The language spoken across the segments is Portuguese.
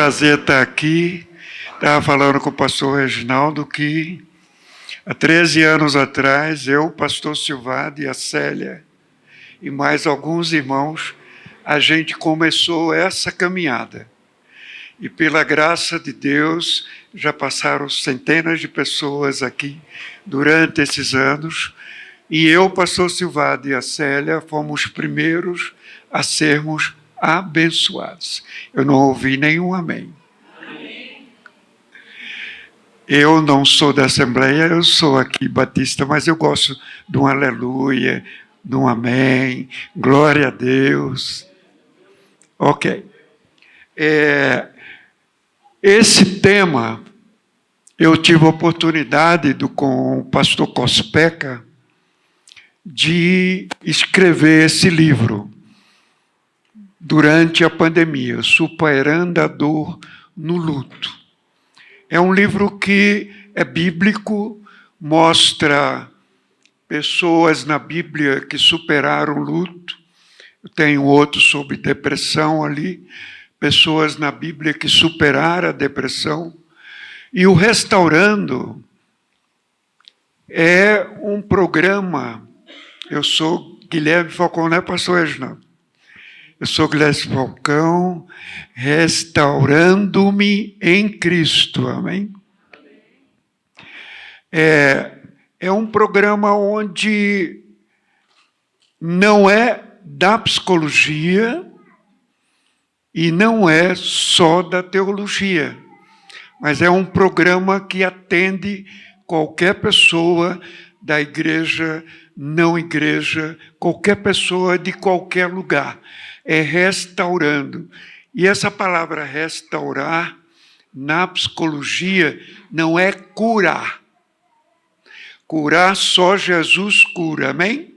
prazer estar aqui. Estava falando com o pastor Reginaldo que há 13 anos atrás, eu, o pastor Silvado e a Célia e mais alguns irmãos, a gente começou essa caminhada. E pela graça de Deus, já passaram centenas de pessoas aqui durante esses anos. E eu, pastor Silvado e a Célia, fomos os primeiros a sermos abençoados. Eu não ouvi nenhum amém. Eu não sou da Assembleia, eu sou aqui batista, mas eu gosto de um aleluia, de um amém, glória a Deus. Ok. Esse tema, eu tive a oportunidade com o pastor Cospeca de escrever esse livro durante a pandemia, Superando a Dor no Luto. É um livro que é bíblico, mostra pessoas na Bíblia que superaram o luto. Eu tenho outro sobre depressão ali, pessoas na Bíblia que superaram a depressão. E o Restaurando é um programa. Eu sou Guilherme Falcão, não é pastor Reginaldo? Eu sou Guilherme Falcão, restaurando-me em Cristo, amém? É um programa onde não é da psicologia e não é só da teologia, mas é um programa que atende qualquer pessoa da igreja, não igreja, qualquer pessoa de qualquer lugar. É restaurando. E essa palavra restaurar, na psicologia, não é curar. Curar só Jesus cura, amém?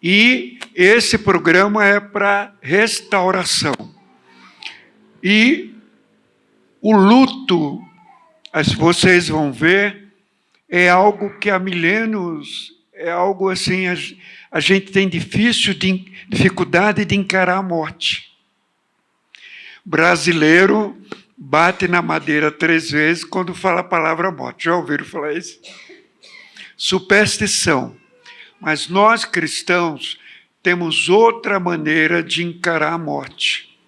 E esse programa é para restauração. E o luto, vocês vão ver, é algo que há milênios, é algo assim, a gente tem dificuldade de encarar a morte. Brasileiro bate na madeira 3 vezes quando fala a palavra morte. Já ouviram falar isso? Superstição. Mas nós, cristãos, temos outra maneira de encarar a morte.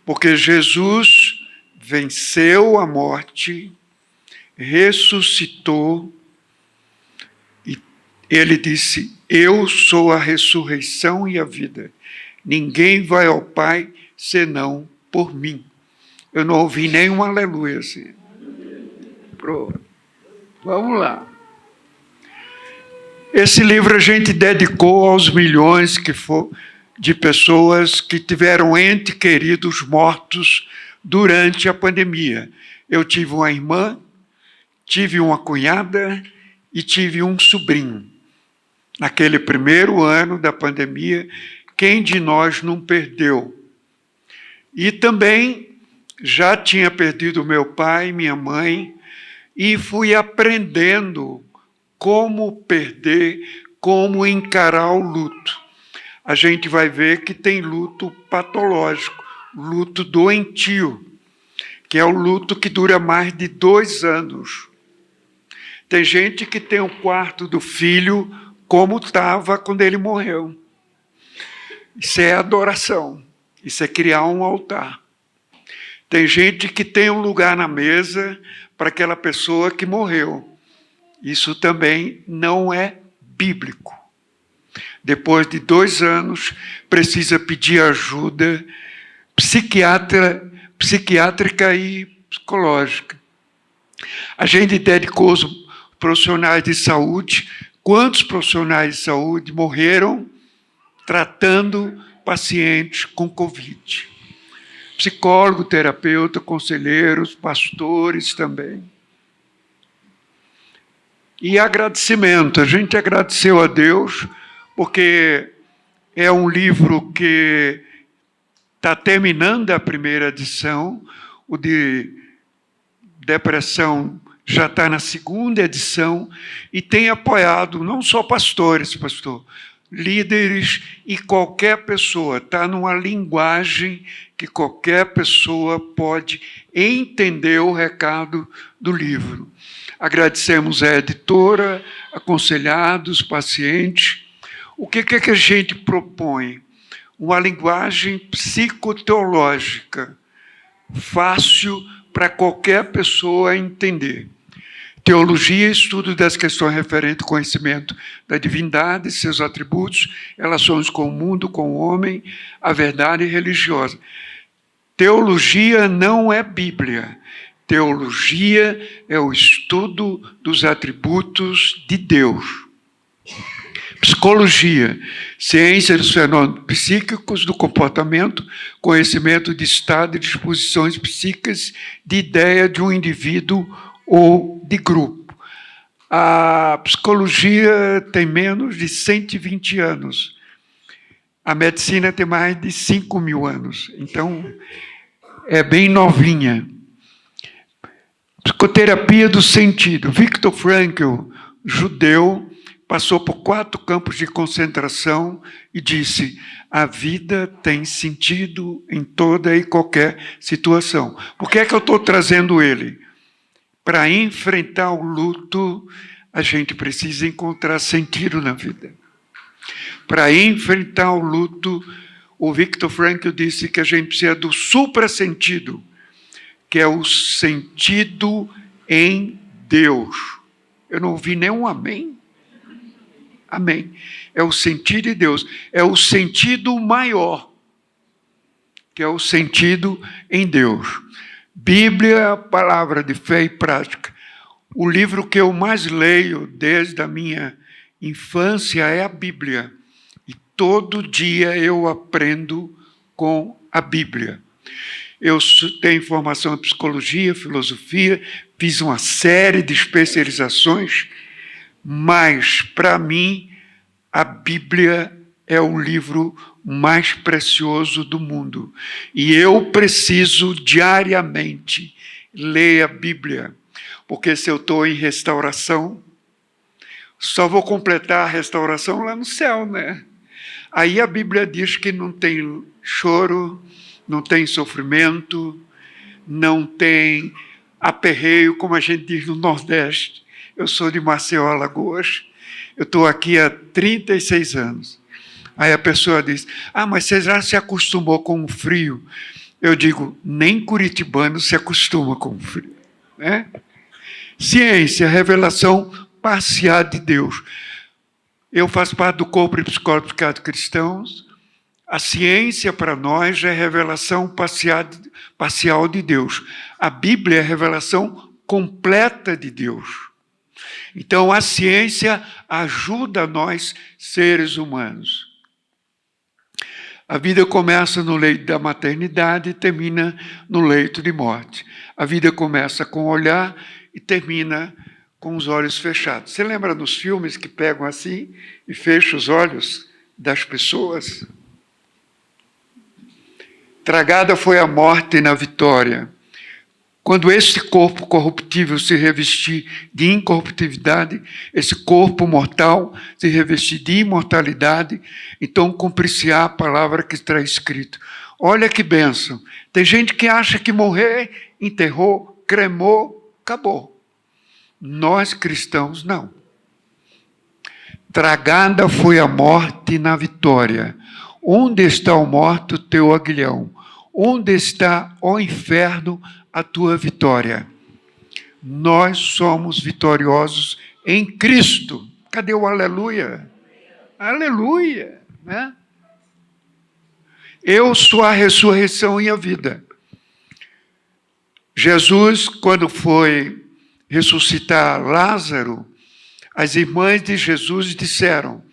Porque Jesus venceu a morte, ressuscitou, e ele disse: eu sou a ressurreição e a vida. Ninguém vai ao Pai senão por mim. Eu não ouvi nenhum aleluia assim. Pronto. Vamos lá. Esse livro a gente dedicou aos milhões de pessoas que tiveram entes queridos mortos durante a pandemia. Eu tive uma irmã, tive uma cunhada e tive um sobrinho. Naquele primeiro ano da pandemia, quem de nós não perdeu? E também já tinha perdido meu pai, minha mãe, e fui aprendendo como perder, como encarar o luto. A gente vai ver que tem luto patológico, luto doentio, que é o luto que dura mais de 2 anos. Tem gente que tem o quarto do filho como estava quando ele morreu. Isso é adoração, isso é criar um altar. Tem gente que tem um lugar na mesa para aquela pessoa que morreu. Isso também não é bíblico. Depois de 2 anos, precisa pedir ajuda psiquiátrica e psicológica. A gente dedicou os profissionais de saúde. Quantos profissionais de saúde morreram tratando pacientes com Covid? Psicólogo, terapeuta, conselheiros, pastores também. E agradecimento. A gente agradeceu a Deus, porque é um livro que está terminando a primeira edição, o de depressão já está na 2ª edição, e tem apoiado não só pastores, líderes e qualquer pessoa. Está numa linguagem que qualquer pessoa pode entender o recado do livro. Agradecemos à editora, aconselhados, pacientes. O que é que a gente propõe? Uma linguagem psicoteológica, fácil para qualquer pessoa entender. Teologia, estudo das questões referentes ao conhecimento da divindade, seus atributos, relações com o mundo, com o homem, a verdade religiosa. Teologia não é Bíblia. Teologia é o estudo dos atributos de Deus. Psicologia, ciência dos fenômenos psíquicos, do comportamento, conhecimento de estado e disposições psíquicas, de ideia de um indivíduo ou de grupo. A psicologia tem menos de 120 anos. A medicina tem mais de 5.000 anos. Então, é bem novinha. Psicoterapia do sentido. Viktor Frankl, judeu, passou por 4 campos de concentração e disse: a vida tem sentido em toda e qualquer situação. Por que é que eu estou trazendo ele? Para enfrentar o luto, a gente precisa encontrar sentido na vida. Para enfrentar o luto, o Viktor Frankl disse que a gente precisa do suprasentido, que é o sentido em Deus. Eu não ouvi nenhum amém. Amém. É o sentido de Deus. É o sentido maior, que é o sentido em Deus. Bíblia, palavra de fé e prática. O livro que eu mais leio desde a minha infância é a Bíblia. E todo dia eu aprendo com a Bíblia. Eu tenho formação em psicologia, filosofia, fiz uma série de especializações, mas, para mim, a Bíblia é o livro mais precioso do mundo. E eu preciso diariamente ler a Bíblia, porque se eu estou em restauração, só vou completar a restauração lá no céu, né? Aí a Bíblia diz que não tem choro, não tem sofrimento, não tem aperreio, como a gente diz no Nordeste. Eu sou de Maceió, Alagoas, eu estou aqui há 36 anos. Aí a pessoa diz: mas você já se acostumou com o frio? Eu digo: nem curitibano se acostuma com o frio. Né? Ciência, revelação parcial de Deus. Eu faço parte do corpo de psicólogos psiquiátricos cristãos. A ciência, para nós, é revelação parcial de Deus. A Bíblia é revelação completa de Deus. Então, a ciência ajuda nós, seres humanos. A vida começa no leito da maternidade e termina no leito de morte. A vida começa com o olhar e termina com os olhos fechados. Você lembra nos filmes que pegam assim e fecham os olhos das pessoas? Tragada foi a morte na vitória. Quando esse corpo corruptível se revestir de incorruptibilidade, esse corpo mortal se revestir de imortalidade, então cumprir-se-á a palavra que está escrito. Olha que bênção. Tem gente que acha que morrer, enterrou, cremou, acabou. Nós cristãos, não. Tragada foi a morte na vitória. Onde está o morto, teu aguilhão? Onde está, ó inferno, a tua vitória? Nós somos vitoriosos em Cristo. Cadê o aleluia? Aleluia! Né? Eu sou a ressurreição e a vida. Jesus, quando foi ressuscitar Lázaro, as irmãs de Jesus disseram: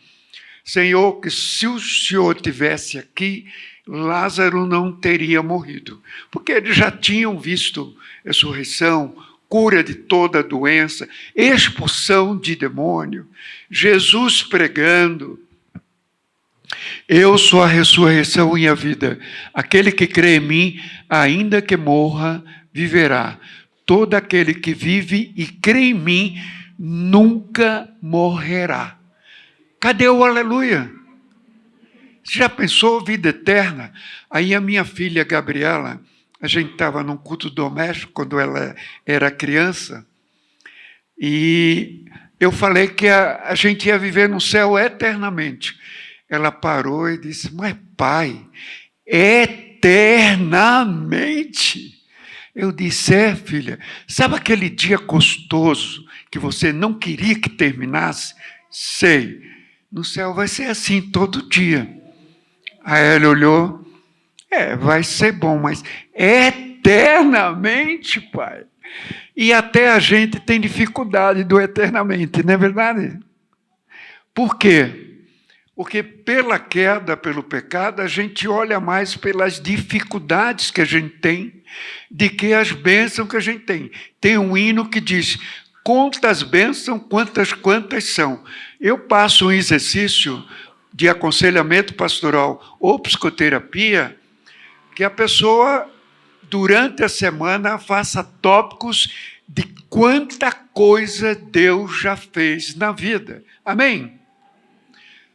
Senhor, que se o Senhor tivesse aqui, Lázaro não teria morrido, porque eles já tinham visto ressurreição, cura de toda doença, expulsão de demônio, Jesus pregando: eu sou a ressurreição e a vida, aquele que crê em mim, ainda que morra, viverá. Todo aquele que vive e crê em mim, nunca morrerá. Cadê o aleluia? Você já pensou vida eterna? Aí a minha filha Gabriela, a gente estava num culto doméstico quando ela era criança, e eu falei que a gente ia viver no céu eternamente. Ela parou e disse, mas pai, eternamente? Eu disse, filha, sabe aquele dia gostoso que você não queria que terminasse? Sei, no céu vai ser assim todo dia. Aí ela olhou, vai ser bom, mas eternamente, pai? E até a gente tem dificuldade do eternamente, não é verdade? Por quê? Porque pela queda, pelo pecado, a gente olha mais pelas dificuldades que a gente tem do que as bênçãos que a gente tem. Tem um hino que diz, quantas bênçãos, quantas são. Eu passo um exercício de aconselhamento pastoral ou psicoterapia, que a pessoa, durante a semana, faça tópicos de quanta coisa Deus já fez na vida. Amém?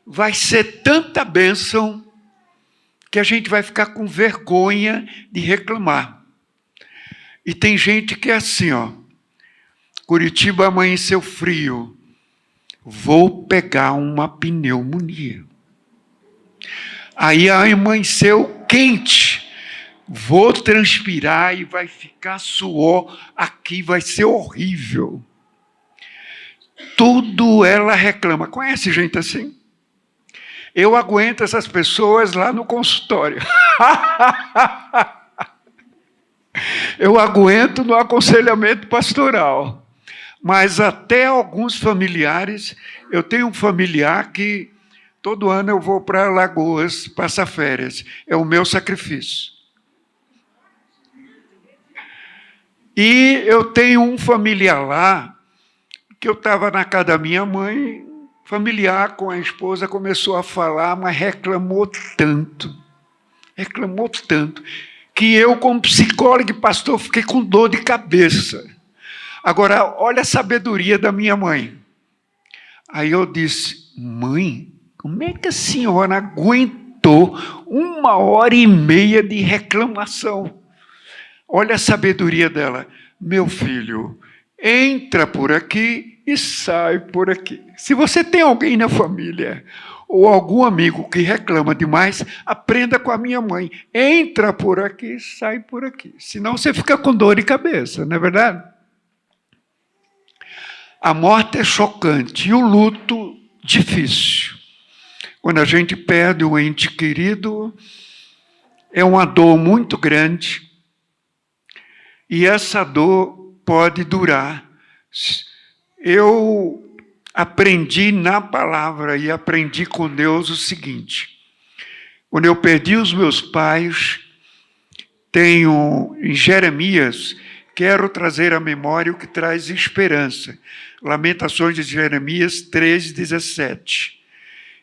Vai ser tanta bênção que a gente vai ficar com vergonha de reclamar. E tem gente que é assim, Curitiba amanheceu frio, vou pegar uma pneumonia. Aí amanheceu quente, vou transpirar e vai ficar suor, aqui vai ser horrível. Tudo ela reclama. Conhece gente assim? Eu aguento essas pessoas lá no consultório. Eu aguento no aconselhamento pastoral. Mas até alguns familiares, eu tenho um familiar que todo ano eu vou para Alagoas passar férias. É o meu sacrifício. E eu tenho um familiar lá, que eu estava na casa da minha mãe, familiar com a esposa, começou a falar, mas reclamou tanto, que eu, como psicólogo e pastor, fiquei com dor de cabeça. Agora, olha a sabedoria da minha mãe. Aí eu disse, mãe, como é que a senhora aguentou 1h30 de reclamação? Olha a sabedoria dela. Meu filho, entra por aqui e sai por aqui. Se você tem alguém na família ou algum amigo que reclama demais, aprenda com a minha mãe. Entra por aqui e sai por aqui. Senão você fica com dor de cabeça, não é verdade? A morte é chocante e o luto difícil. Quando a gente perde um ente querido, é uma dor muito grande. E essa dor pode durar. Eu aprendi na palavra e aprendi com Deus o seguinte. Quando eu perdi os meus pais, tenho em Jeremias, quero trazer à memória o que traz esperança. Lamentações de Jeremias 3:17.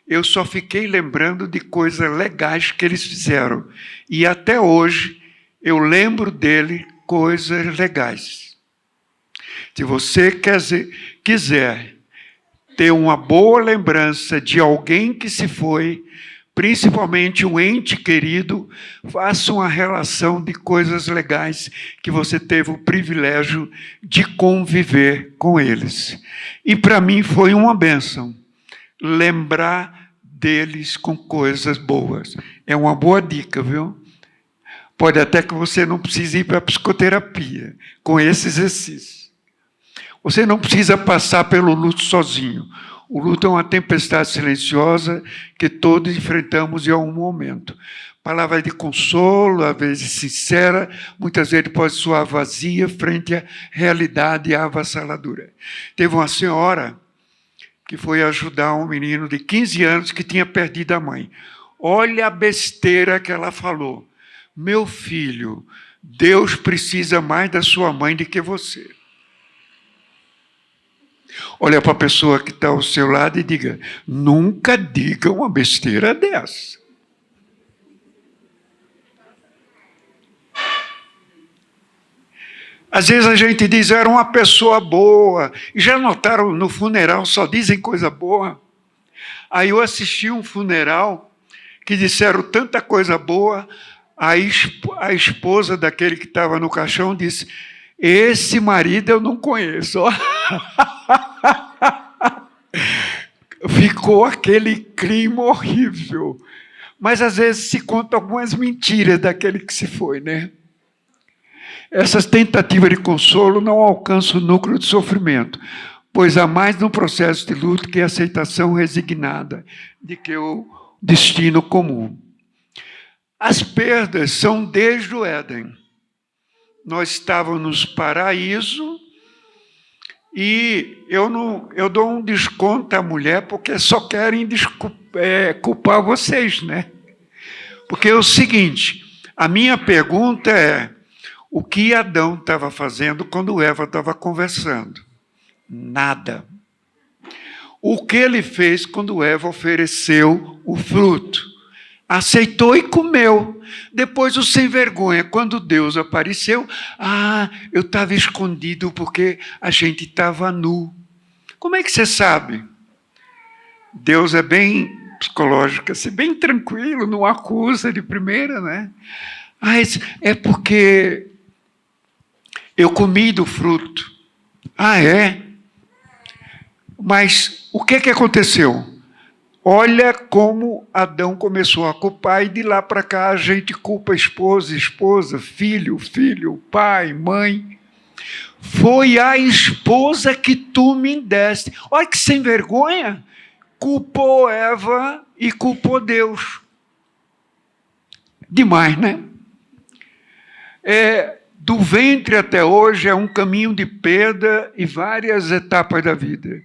Eu só fiquei lembrando de coisas legais que eles fizeram. E até hoje eu lembro dele coisas legais. Se você quiser ter uma boa lembrança de alguém que se foi, principalmente um ente querido, faça uma relação de coisas legais que você teve o privilégio de conviver com eles. E para mim foi uma bênção lembrar deles com coisas boas. É uma boa dica, viu? Pode até que você não precise ir para a psicoterapia com esse exercício. Você não precisa passar pelo luto sozinho. O luto é uma tempestade silenciosa que todos enfrentamos em algum momento. Palavra de consolo, às vezes sincera, muitas vezes pode soar vazia frente à realidade avassaladora. Teve uma senhora que foi ajudar um menino de 15 anos que tinha perdido a mãe. Olha a besteira que ela falou. Meu filho, Deus precisa mais da sua mãe do que você. Olha para a pessoa que está ao seu lado e diga, nunca diga uma besteira dessa. Às vezes a gente diz, era uma pessoa boa. E já notaram, no funeral só dizem coisa boa. Aí eu assisti um funeral que disseram tanta coisa boa. A esposa daquele que estava no caixão disse: esse marido eu não conheço. Ficou aquele clima horrível. Mas às vezes se conta algumas mentiras daquele que se foi, né? Essas tentativas de consolo não alcançam o núcleo de sofrimento, pois há mais no processo de luto que a aceitação resignada de que o destino comum. As perdas são desde o Éden. Nós estávamos no paraíso e eu dou um desconto à mulher porque só querem culpar vocês, né? Porque é o seguinte, a minha pergunta é: o que Adão estava fazendo quando Eva estava conversando? Nada. O que ele fez quando Eva ofereceu o fruto? Aceitou e comeu. Depois o sem vergonha, quando Deus apareceu, eu estava escondido porque a gente estava nu. Como é que você sabe? Deus é bem psicológico, assim, bem tranquilo, não acusa de primeira, né? É porque eu comi do fruto. É? Mas o que aconteceu? Olha como Adão começou a culpar, e de lá para cá a gente culpa esposa, filho, pai, mãe. Foi a esposa que tu me deste. Olha que sem vergonha. Culpou Eva e culpou Deus. Demais, né? Do ventre até hoje é um caminho de perda e várias etapas da vida.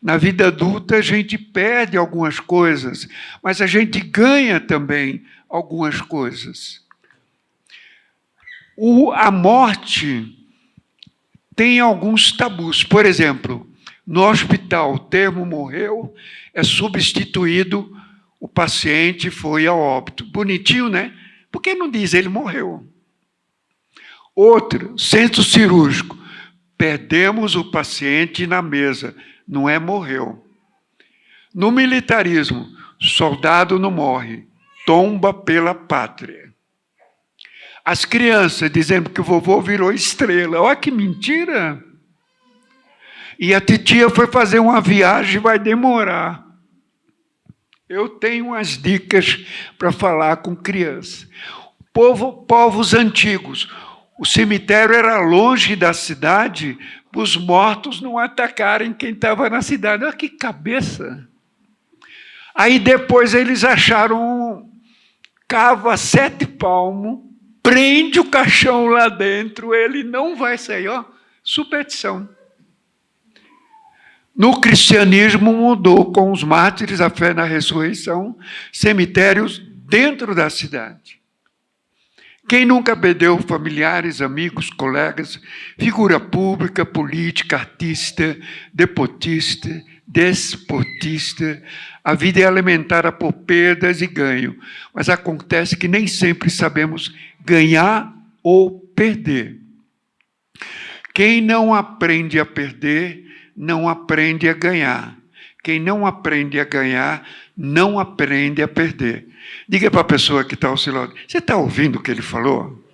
Na vida adulta a gente perde algumas coisas, mas a gente ganha também algumas coisas. A morte tem alguns tabus. Por exemplo, no hospital, o termo morreu é substituído, o paciente foi ao óbito. Bonitinho, né? Por que não diz ele morreu? Outro, centro cirúrgico. Perdemos o paciente na mesa. Não é morreu. No militarismo, soldado não morre. Tomba pela pátria. As crianças dizendo que o vovô virou estrela. Olha que mentira! E a titia foi fazer uma viagem, vai demorar. Eu tenho umas dicas para falar com criança. Povos antigos. O cemitério era longe da cidade, para os mortos não atacarem quem estava na cidade. Olha que cabeça! Aí depois eles acharam, cava 7 palmos, prende o caixão lá dentro, ele não vai sair. Superstição. No cristianismo mudou com os mártires, a fé na ressurreição, cemitérios dentro da cidade. Quem nunca perdeu familiares, amigos, colegas, figura pública, política, artista, desportista, a vida é alimentada por perdas e ganho, mas acontece que nem sempre sabemos ganhar ou perder. Quem não aprende a perder, não aprende a ganhar. Quem não aprende a ganhar, não aprende a perder. Diga para a pessoa que está ao seu lado: você está ouvindo o que ele falou?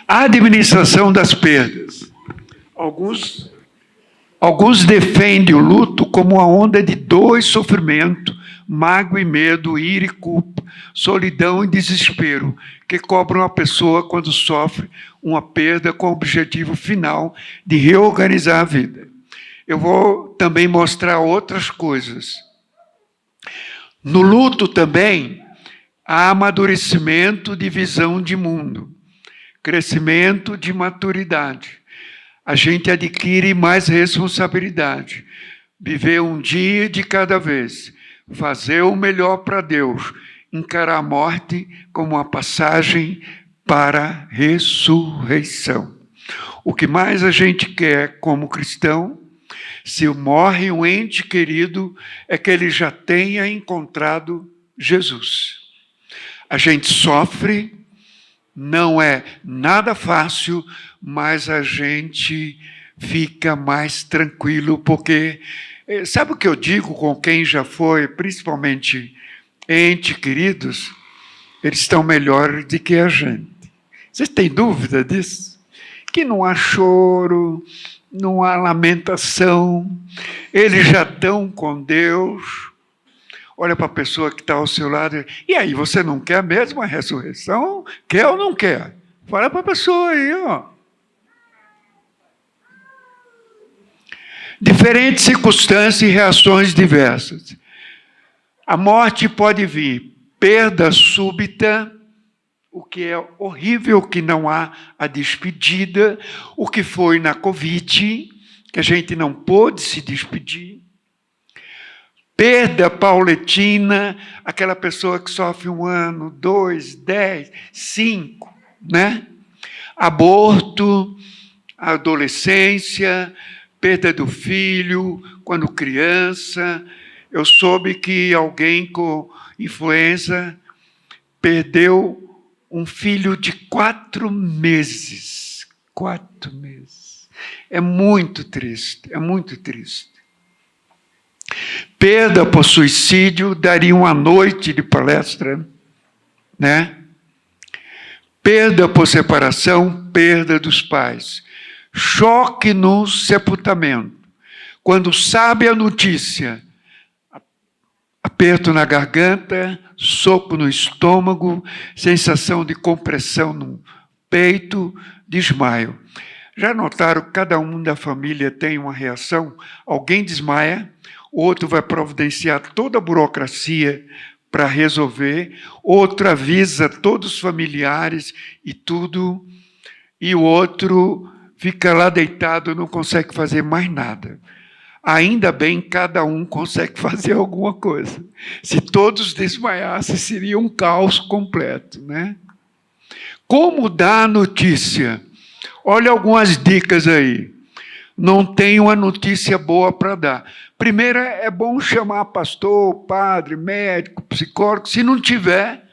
A administração das perdas. Alguns defendem o luto como uma onda de dor e sofrimento, mágoa e medo, ira e culpa, solidão e desespero, que cobram a pessoa quando sofre uma perda com o objetivo final de reorganizar a vida. Eu vou também mostrar outras coisas. No luto também há amadurecimento de visão de mundo, crescimento de maturidade. A gente adquire mais responsabilidade, viver um dia de cada vez, fazer o melhor para Deus, encarar a morte como uma passagem para a ressurreição. O que mais a gente quer como cristão, se morre um ente querido, é que ele já tenha encontrado Jesus. A gente sofre, não é nada fácil, mas a gente fica mais tranquilo, porque sabe o que eu digo com quem já foi, principalmente entes queridos? Eles estão melhores do que a gente. Vocês têm dúvida disso? Que não há choro, não há lamentação, eles já estão com Deus. Olha para a pessoa que está ao seu lado, e aí, você não quer mesmo a ressurreição? Quer ou não quer? Fala para a pessoa aí, ó. Diferentes circunstâncias e reações diversas. A morte pode vir, perda súbita, o que é horrível, que não há a despedida, o que foi na Covid, que a gente não pôde se despedir. Perda pauletina, aquela pessoa que sofre 1 ano, 2, 10, 5, né? Aborto, adolescência, perda do filho, quando criança. Eu soube que alguém com influenza perdeu um filho de 4 meses. 4 meses. É muito triste, é muito triste. Perda por suicídio, daria uma noite de palestra, né? Perda por separação, perda dos pais. Choque no sepultamento. Quando sabe a notícia, aperto na garganta, soco no estômago, sensação de compressão no peito, desmaio. Já notaram que cada um da família tem uma reação? Alguém desmaia, o outro vai providenciar toda a burocracia para resolver, outro avisa todos os familiares e tudo, e o outro fica lá deitado, não consegue fazer mais nada. Ainda bem, cada um consegue fazer alguma coisa. Se todos desmaiassem, seria um caos completo, né? Como dar a notícia? Olha algumas dicas aí. Não tenho uma notícia boa para dar. Primeiro, é bom chamar pastor, padre, médico, psicólogo. Se não tiver,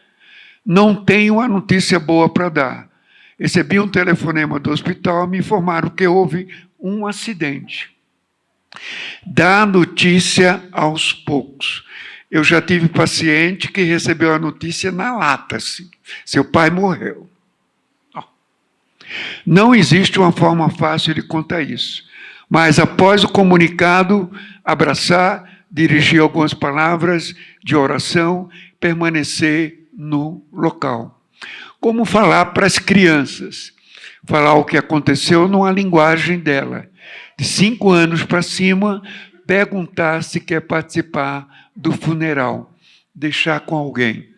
não tenho uma notícia boa para dar. Recebi um telefonema do hospital, me informaram que houve um acidente. Dá notícia aos poucos. Eu já tive paciente que recebeu a notícia na lata, assim. Seu pai morreu. Não existe uma forma fácil de contar isso. Mas, após o comunicado, abraçar, dirigir algumas palavras de oração, permanecer no local. Como falar para as crianças? Falar o que aconteceu numa linguagem dela. De 5 anos para cima, perguntar se quer participar do funeral. Deixar com alguém.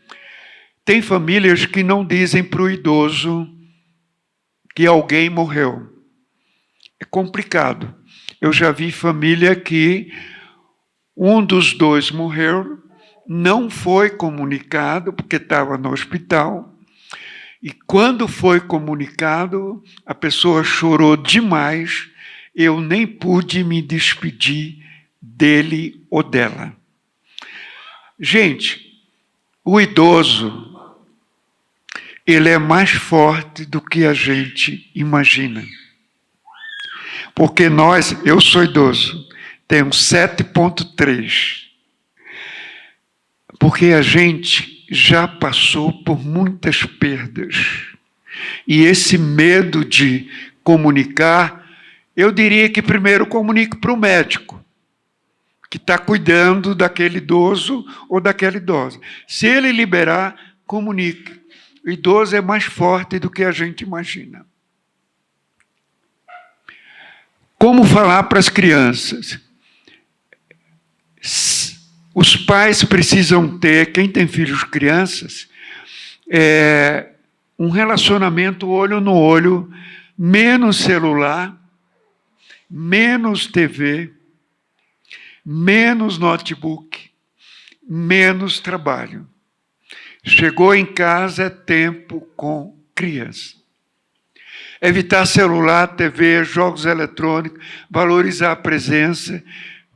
Tem famílias que não dizem para o idoso que alguém morreu. É complicado. Eu já vi família que um dos 2 morreu, não foi comunicado, porque estava no hospital, e quando foi comunicado, a pessoa chorou demais, eu nem pude me despedir dele ou dela. Gente, o idoso, ele é mais forte do que a gente imagina. Porque eu sou idoso, tenho 7,3. Porque a gente já passou por muitas perdas. E esse medo de comunicar, eu diria que primeiro comunique para o médico, que está cuidando daquele idoso ou daquela idosa. Se ele liberar, comunique. O idoso é mais forte do que a gente imagina. Como falar para as crianças? Os pais precisam ter, quem tem filhos crianças, um relacionamento olho no olho, menos celular, menos TV, menos notebook, menos trabalho. Chegou em casa, é tempo com criança. Evitar celular, TV, jogos eletrônicos, valorizar a presença,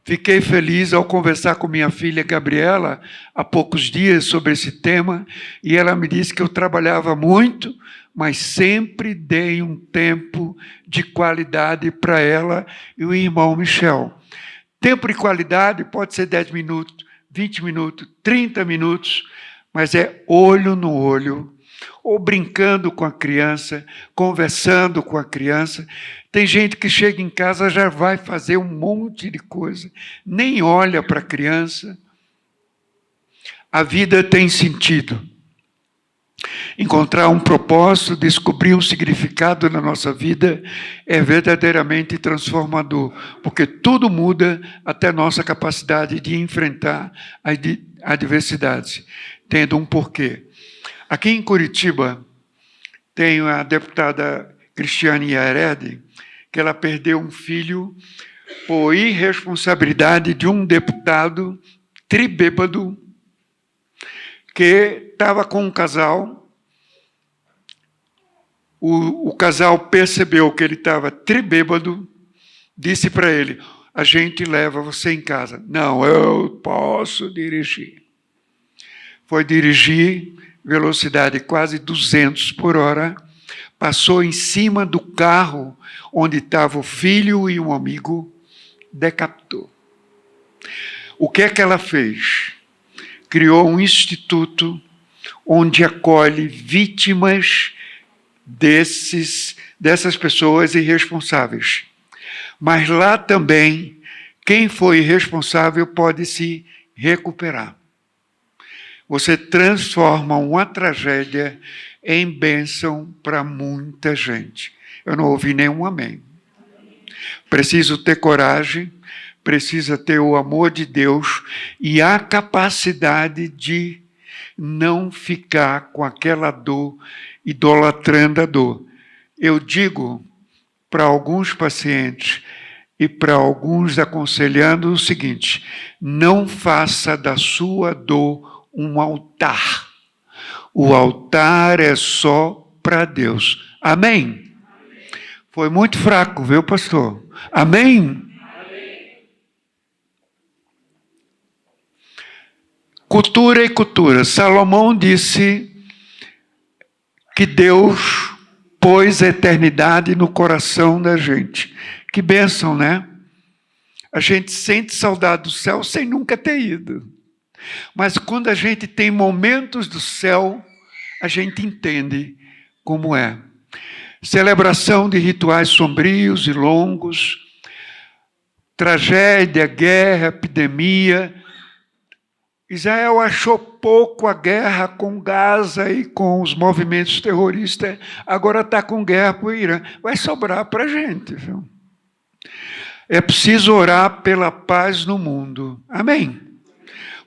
Fiquei feliz ao conversar com minha filha Gabriela há poucos dias sobre esse tema, e ela me disse que eu trabalhava muito, mas sempre dei um tempo de qualidade para ela e o irmão Michel. Tempo de qualidade pode ser 10 minutos, 20 minutos, 30 minutos, mas é olho no olho, ou brincando com a criança, conversando com a criança. Tem gente que chega em casa já vai fazer um monte de coisa, nem olha para a criança. A vida tem sentido. Encontrar um propósito, descobrir um significado na nossa vida é verdadeiramente transformador, porque tudo muda até nossa capacidade de enfrentar as adversidades, tendo um porquê. Aqui em Curitiba, tem a deputada Cristiane Yaredi, que ela perdeu um filho por irresponsabilidade de um deputado tribêbado que estava com um casal. O casal percebeu que ele estava tribêbado, disse para ele: a gente leva você em casa. Não, eu posso dirigir. Foi dirigir, velocidade quase 200 por hora, passou em cima do carro onde estava o filho e um amigo, decapitou. O que é que ela fez? Criou um instituto onde acolhe vítimas dessas pessoas irresponsáveis. Mas lá também, quem foi responsável pode se recuperar. Você transforma uma tragédia em bênção para muita gente. Eu não ouvi nenhum amém. Preciso ter coragem, precisa ter o amor de Deus e a capacidade de não ficar com aquela dor, idolatrando a dor. Eu digo para alguns pacientes e para alguns aconselhando o seguinte: não faça da sua dor um altar. O altar é só para Deus. Amém? Foi muito fraco, viu, pastor? Amém? Cultura e cultura. Salomão disse que Deus pôs a eternidade no coração da gente. Que bênção, né? A gente sente saudade do céu sem nunca ter ido. Mas quando a gente tem momentos do céu, a gente entende como é. Celebração de rituais sombrios e longos, tragédia, guerra, epidemia. Israel achou pouco a guerra com Gaza e com os movimentos terroristas, agora está com guerra com o Irã. Vai sobrar para a gente, viu? É preciso orar pela paz no mundo. Amém?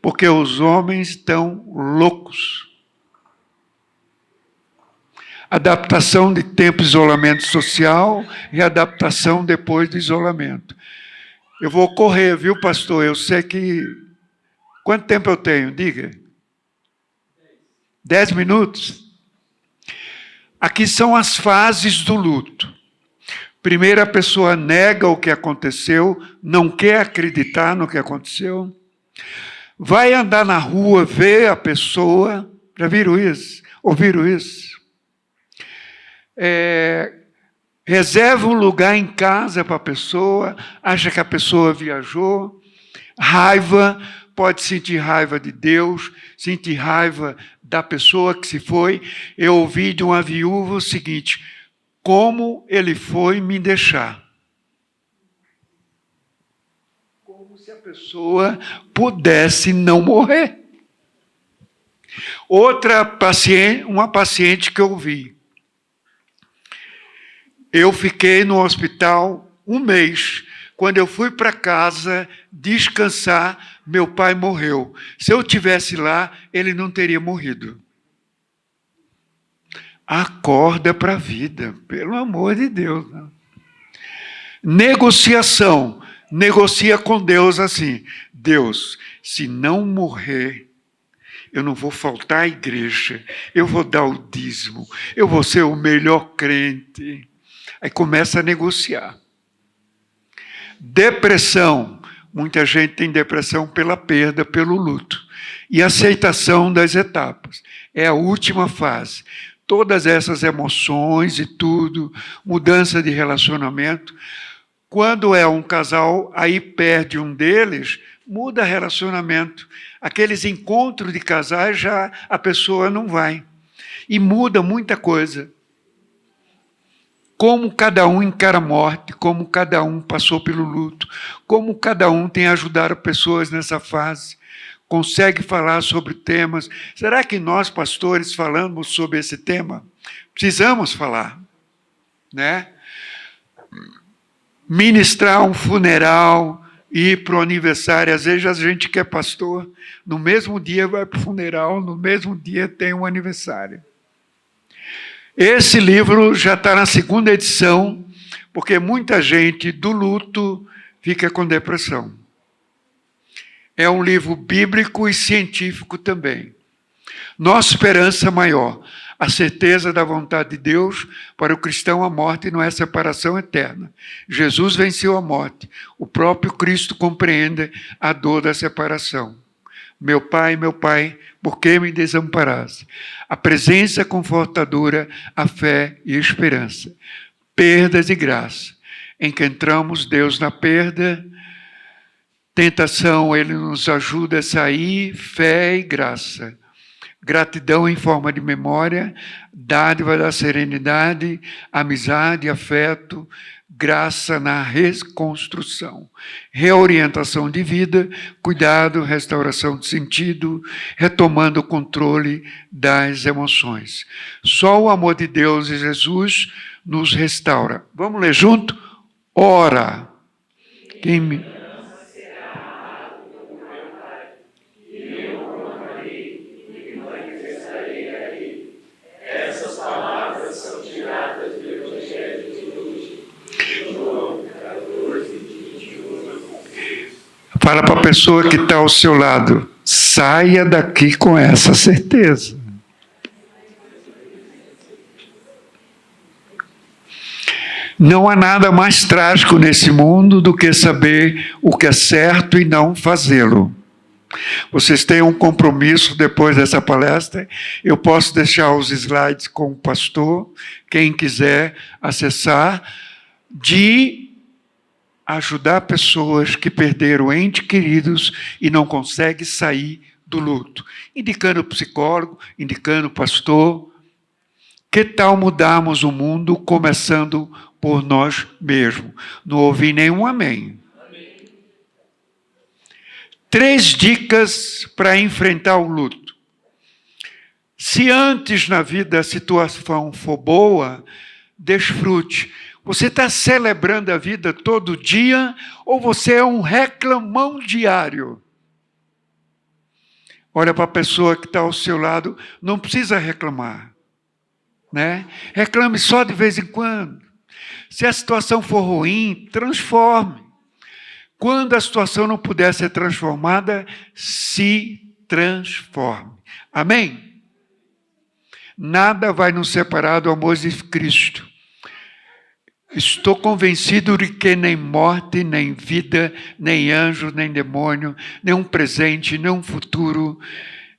Porque os homens estão loucos. Adaptação de tempo de isolamento social e adaptação depois do isolamento. Eu vou correr, viu, pastor? Eu sei que... Quanto tempo eu tenho? Diga. 10 minutos? Aqui são as fases do luto. Primeiro, a pessoa nega o que aconteceu, não quer acreditar no que aconteceu. Vai andar na rua, vê a pessoa. Já viram isso? Ouviram isso? Reserva um lugar em casa para a pessoa, acha que a pessoa viajou. Raiva, pode sentir raiva de Deus, sentir raiva da pessoa que se foi. Eu ouvi de uma viúva o seguinte: como ele foi me deixar? Como se a pessoa pudesse não morrer. Outra paciente, uma paciente que eu vi. Eu fiquei no hospital 1 mês. Quando eu fui para casa descansar, meu pai morreu. Se eu tivesse lá, ele não teria morrido. Acorda para a vida, pelo amor de Deus. Negociação. Negocia com Deus assim: Deus, se não morrer, eu não vou faltar à igreja, eu vou dar o dízimo, eu vou ser o melhor crente. Aí começa a negociar. Depressão. Muita gente tem depressão pela perda, pelo luto. E aceitação das etapas. É a última fase. Todas essas emoções e tudo, mudança de relacionamento. Quando é um casal, aí perde um deles, muda relacionamento. Aqueles encontros de casais, já a pessoa não vai. E muda muita coisa. Como cada um encara a morte, como cada um passou pelo luto, como cada um tem ajudado pessoas nessa fase, consegue falar sobre temas. Será que nós, pastores, falamos sobre esse tema? Precisamos falar, né? Ministrar um funeral, ir para o aniversário. Às vezes a gente que é pastor, no mesmo dia vai para o funeral, no mesmo dia tem um aniversário. Esse livro já está na 2ª edição, porque muita gente do luto fica com depressão. É um livro bíblico e científico também. Nossa esperança maior, a certeza da vontade de Deus. Para o cristão, a morte não é separação eterna. Jesus venceu a morte. O próprio Cristo compreende a dor da separação. Meu Pai, por que me desamparaste? A presença confortadora, a fé e a esperança. Perdas e graça. Em que entramos, Deus na perda. Tentação, Ele nos ajuda a sair. Fé e graça. Gratidão em forma de memória. Dádiva da serenidade. Amizade, afeto. Graça na reconstrução, reorientação de vida, cuidado, restauração de sentido, retomando o controle das emoções. Só o amor de Deus e Jesus nos restaura. Vamos ler junto? Ora. Quem me... Fala para a pessoa que está ao seu lado, saia daqui com essa certeza. Não há nada mais trágico nesse mundo do que saber o que é certo e não fazê-lo. Vocês têm um compromisso depois dessa palestra. Eu posso deixar os slides com o pastor, quem quiser acessar, de ajudar pessoas que perderam entes queridos e não conseguem sair do luto. Indicando psicólogo, indicando pastor. Que tal mudarmos o mundo começando por nós mesmos? Não ouvi nenhum amém. 3 dicas para enfrentar o luto. Se antes na vida a situação for boa, desfrute. Você está celebrando a vida todo dia ou você é um reclamão diário? Olha para a pessoa que está ao seu lado, não precisa reclamar, né? Reclame só de vez em quando. Se a situação for ruim, transforme. Quando a situação não puder ser transformada, se transforme. Amém? Nada vai nos separar do amor de Cristo. Estou convencido de que nem morte, nem vida, nem anjo, nem demônio, nem um presente, nem um futuro,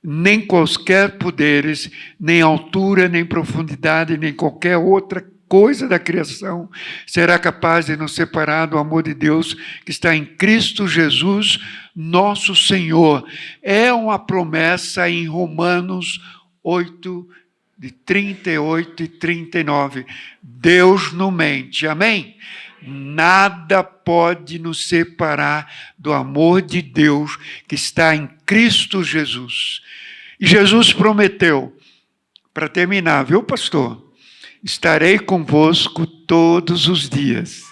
nem quaisquer poderes, nem altura, nem profundidade, nem qualquer outra coisa da criação será capaz de nos separar do amor de Deus que está em Cristo Jesus, nosso Senhor. É uma promessa em Romanos 8, de 38 e 39. Deus não mente, amém? Nada pode nos separar do amor de Deus que está em Cristo Jesus. E Jesus prometeu, para terminar, viu, pastor? Estarei convosco todos os dias,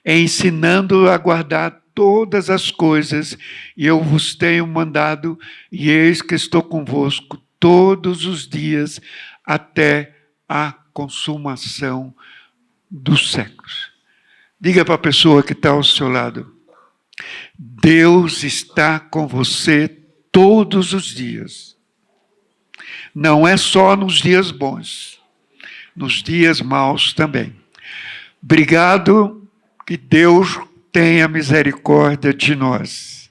ensinando a guardar todas as coisas, e eu vos tenho mandado, e eis que estou convosco todos os dias, até a consumação dos séculos. Diga para a pessoa que está ao seu lado, Deus está com você todos os dias. Não é só nos dias bons, nos dias maus também. Obrigado, que Deus tenha misericórdia de nós.